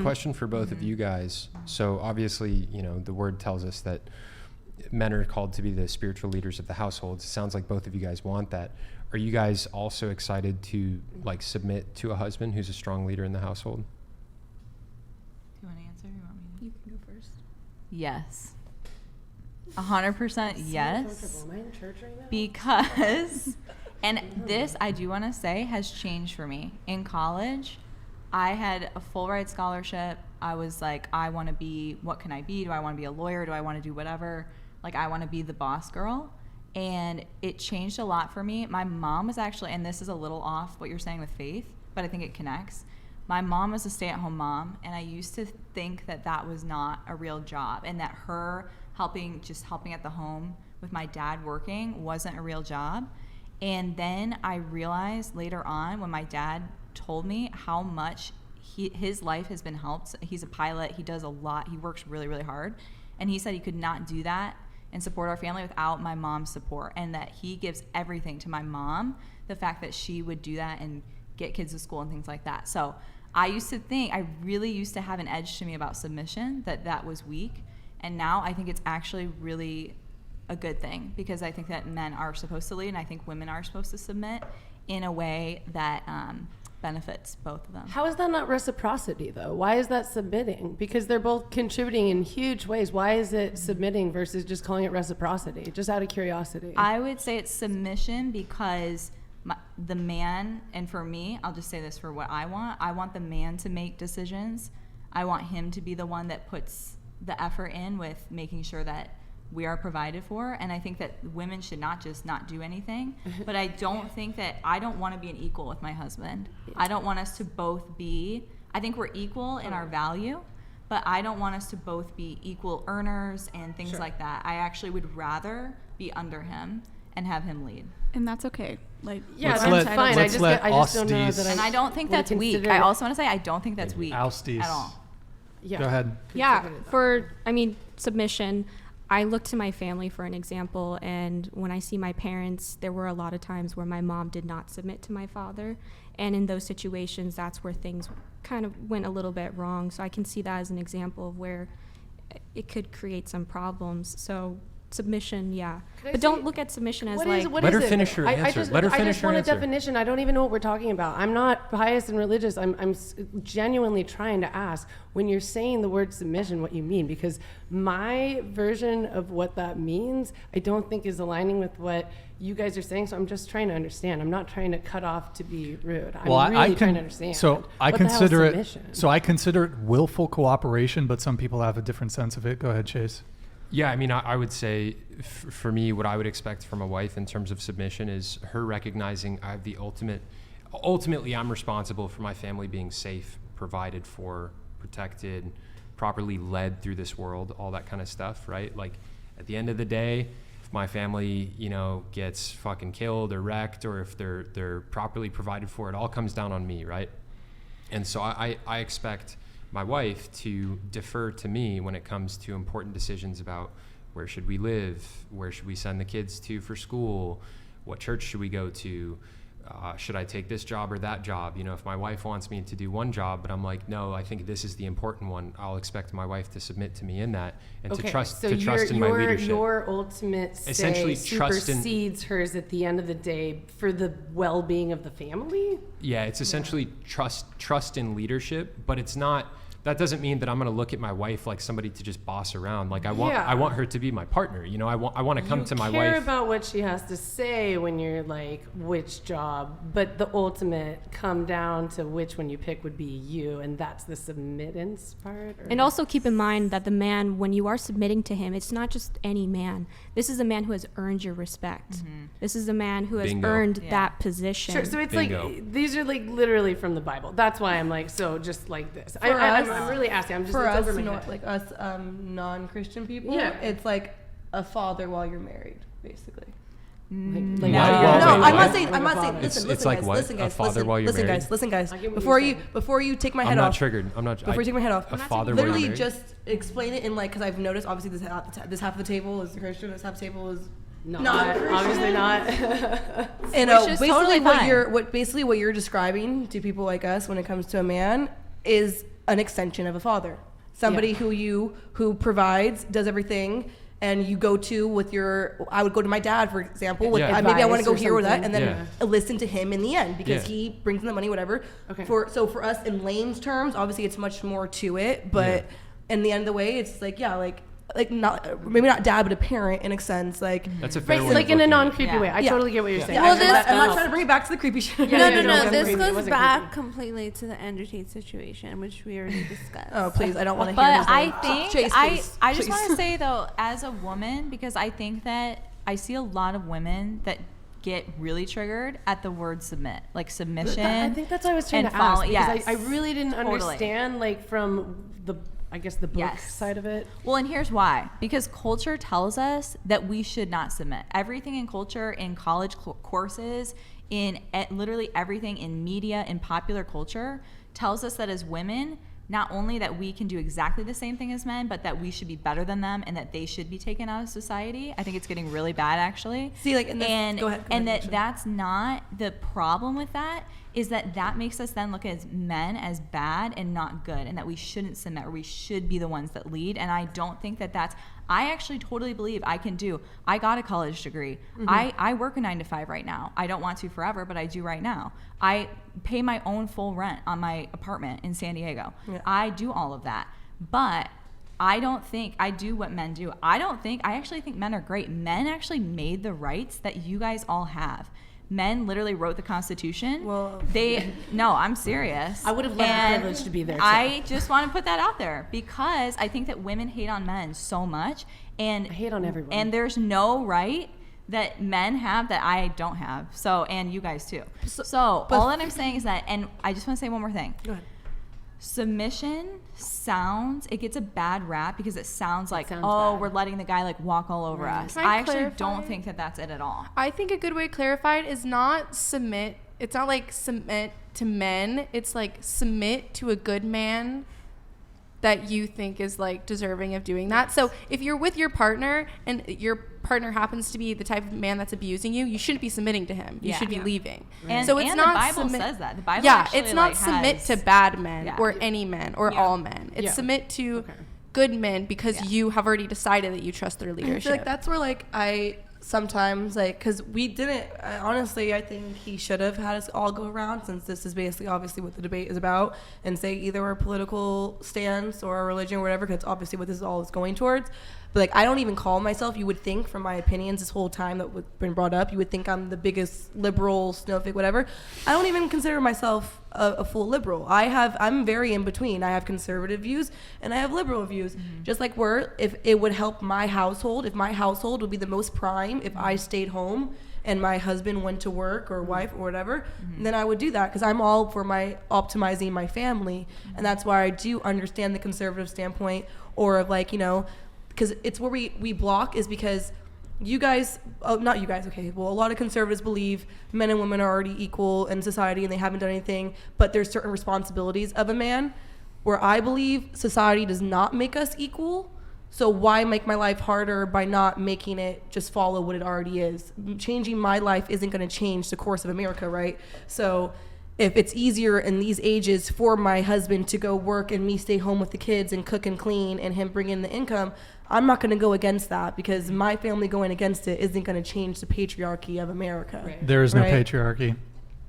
Question for both of you guys. So obviously, the word tells us that men are called to be the spiritual leaders of the household. It sounds like both of you guys want that. Are you guys also excited to submit to a husband who's a strong leader in the household? Do you want to answer? You want me to? You can go first. Yes. 100% yes. Am I in church right now? Because, and this I do want to say has changed for me. In college, I had a full ride scholarship. I was like, I want to be, what can I be? Do I want to be a lawyer? Do I want to do whatever? Like, I want to be the boss girl. And it changed a lot for me. My mom was actually, and this is a little off what you're saying with faith, but I think it connects. My mom was a stay-at-home mom, and I used to think that that was not a real job, and that her helping at the home with my dad working wasn't a real job. And then I realized later on when my dad told me how much his life has been helped. He's a pilot. He does a lot. He works really, really hard. And he said he could not do that and support our family without my mom's support, and that he gives everything to my mom, the fact that she would do that and get kids to school and things like that. So I really used to have an edge to me about submission, that was weak. And now I think it's actually really a good thing, because I think that men are supposed to lead, and I think women are supposed to submit in a way that benefits both of them. How is that not reciprocity, though? Why is that submitting? Because they're both contributing in huge ways. Why is it submitting versus just calling it reciprocity? Just out of curiosity. I would say it's submission because the man, and for me, I'll just say this for what I want the man to make decisions. I want him to be the one that puts the effort in with making sure that we are provided for. And I think that women should not just not do anything, but I don't think that, I don't want to be an equal with my husband. I don't want us to both be, I think we're equal in our value, but I don't want us to both be equal earners and things like that. I actually would rather be under him and have him lead. And that's okay. Like, yeah, that's fine. I just don't know that. And I don't think that's weak. I also want to say I don't think that's weak Ousties. at all. Yeah. Go ahead. Yeah, submission. I look to my family for an example, and when I see my parents, there were a lot of times where my mom did not submit to my father, and in those situations, that's where things kind of went a little bit wrong. So I can see that as an example of where it could create some problems. So submission, yeah. But don't look at submission as let her finish her answer. I just want a definition. I don't even know what we're talking about. I'm not pious and religious. I'm genuinely trying to ask, when you're saying the word submission, what you mean, because my version of what that means, I don't think is aligning with what you guys are saying. So I'm just trying to understand. I'm not trying to cut off to be rude. I'm really trying to understand. So I consider it willful cooperation, but some people have a different sense of it. Go ahead, Chase. Yeah, I mean, I would say for me, what I would expect from a wife in terms of submission is her recognizing I have the ultimately I'm responsible for my family being safe, provided for, protected, properly led through this world, all that kind of stuff, right? Like at the end of the day, if my family, gets fucking killed or wrecked, or if they're properly provided for, it all comes down on me, right? And so I expect my wife to defer to me when it comes to important decisions about where should we live, where should we send the kids to for school, what church should we go to, should I take this job or that job? If my wife wants me to do one job, but I'm like, no, I think this is the important one, I'll expect my wife to submit to me in that and to trust in my leadership. Your ultimate say supersedes hers at the end of the day for the well-being of the family? Yeah, it's essentially trust in leadership, but it's not. That doesn't mean that I'm going to look at my wife like somebody to just boss around. Like I want her to be my partner. I want to come to my wife. You care about what she has to say when you're like, which job, but the ultimate come down to which one you pick would be you, and that's the submittance part. And also keep in mind that the man, when you are submitting to him, it's not just any man. This is a man who has earned your respect. Mm-hmm. This is a man who has earned that position. Sure. So it's like these are like literally from the Bible. That's why I'm like so just like this. I'm really asking. I'm just for us, over my head. like us non-Christian people. Yeah. It's like a father while you're married, basically. I'm not saying. It's like what? Listen, guys. A father while you're married? Listen, guys. Before you take my head off. I'm not triggered. Before you take my head off. A father while you're married? Literally just explain it in like, because I've noticed obviously this half of the table is the Christian, this half of the table is not obviously not. And basically what you're describing to people like us when it comes to a man is an extension of a father. Somebody who provides, does everything, and you go to with your, I would go to my dad, for example, with maybe I want to go here or that, and then listen to him in the end, because he brings in the money, whatever. Okay. So for us, in layman's terms, obviously it's much more to it, but in the end of the way, it's like, like not, maybe not dad, but a parent in a sense, like. That's a fair way. Like in a non-creepy Yeah. way. I totally get what you're saying. Well, I'm not trying to bring it back to the creepy shit. No, this It goes wasn't back creepy. completely to the Andrew Tate situation, which we already discussed. Oh, please, I don't want to hear But his I name. think Chase, please. I just Please. want to say though, as a woman, because I think that I see a lot of women that get really triggered at the word submit, like submission. I think that's what I was trying and to ask. follow- Because yes. I really didn't Totally. understand, like, from the, I guess, the book Yes. side of it. Well, and here's why. Because culture tells us that we should not submit. Everything in culture, in college courses, in literally everything in media, in popular culture, tells us that as women, not only that we can do exactly the same thing as men, but that we should be better than them and that they should be taken out of society. I think it's getting really bad, actually. See, like, and Go ahead, that's not the problem with that, is that makes us then look at men as bad and not good, and that we shouldn't submit, or we should be the ones that lead. And I don't think that that's, I actually totally believe I got a college degree. I work a 9 to 5 right now. I don't want to forever, but I do right now. I pay my own full rent on my apartment in San Diego. Yeah. I do all of that. But I don't think I do what men do. I actually think men are great. Men actually made the rights that you guys all have. Men literally wrote the Constitution. Well, No, I'm serious. I would have loved the And privilege to be there, too. I just want to put that out there because I think that women hate on men so much, and I hate on everyone. And there's no right that men have that I don't have. So, and you guys too. So all that I'm saying is that, and I just want to say one more thing. Go ahead. Submission it gets a bad rap because it sounds like, sounds oh, bad. we're letting the guy like walk all over us. Can I I actually clarify? don't think that that's it at all. I think a good way to clarify it is not submit. It's not like submit to men. It's like submit to a good man that you think is like deserving of doing that. So if you're with your partner and your partner happens to be the type of man that's abusing you, you shouldn't be submitting to him. You Yeah. should be leaving. And, so it's and not the Bible submit- says that. The Bible yeah, actually, it's not like, submit has- to bad men Yeah. or any men or Yeah. all men. It's Yeah. submit to good men because you have already decided that you trust their I leadership. feel like that's where, like, I sometimes, like, because we didn't, honestly, I think he should have had us all go around, since this is basically obviously what the debate is about, and say either our political stance or our religion or whatever, because it's obviously what this all is going towards. But, like, I don't even call myself, you would think from my opinions this whole time that was been brought up, you would think I'm the biggest liberal, snowflake, whatever. I don't even consider myself a full liberal. I'm very in between. I have conservative views and I have liberal views. Just like if it would help my household, if my household would be the most prime if I stayed home and my husband went to work or wife or whatever, then I would do that, because I'm all for optimizing my family. And that's why I do understand the conservative standpoint, or of, like, because it's where we block, is because you guys, not you guys, okay, well, a lot of conservatives believe men and women are already equal in society and they haven't done anything, but there's certain responsibilities of a man, where I believe society does not make us equal. So why make my life harder by not making it just follow what it already is? Changing my life isn't going to change the course of America, right? So if it's easier in these ages for my husband to go work and me stay home with the kids and cook and clean and him bring in the income, I'm not going to go against that, because my family going against it isn't going to change the patriarchy of America. There is no Right. patriarchy.